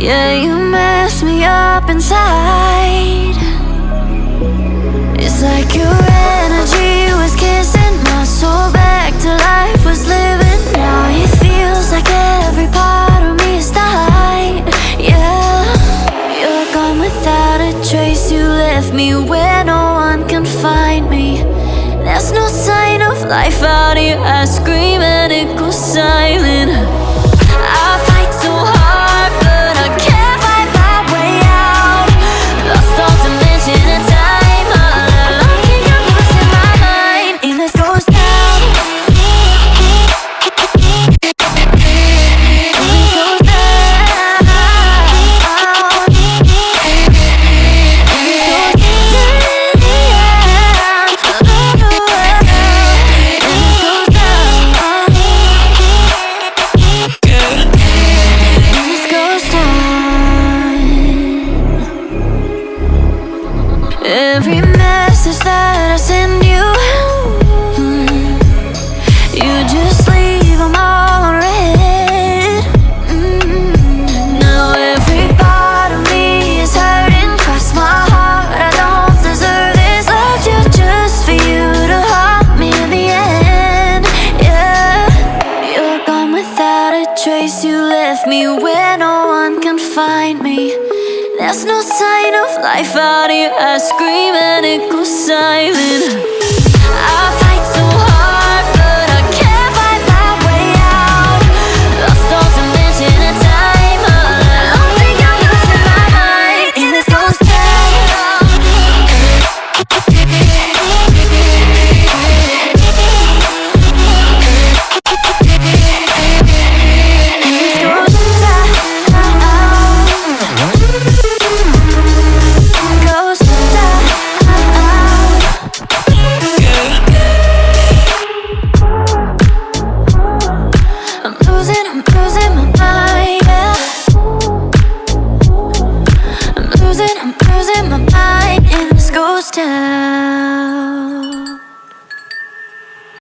Yeah, you mess me up inside. It's like your energy was kissing my soul back to life, was living. Now it feels like every part of me is dying. Yeah, you're gone without a trace. You left me where no one can find me. There's no sign of life out here. I scream and it goes silent. I fight so hard, but I can't find my way out. Lost all dimension and time. All alone, keep your voice in my mind. And this goes down. Every message that I send you, you just leave them all unread. Now every part of me is hurting. Cross my heart, I don't deserve this. Loved you just for you to haunt me in the end. Yeah, you're gone without a trace. You left me where no one can find me. There's no sign of life out here. I scream and it goes silent. I fight so hard, but I can't find my way out. Lost all dimension and time. All alone, think I'm losing my mind. And this goes down. I'm losing my mind, and this goes down.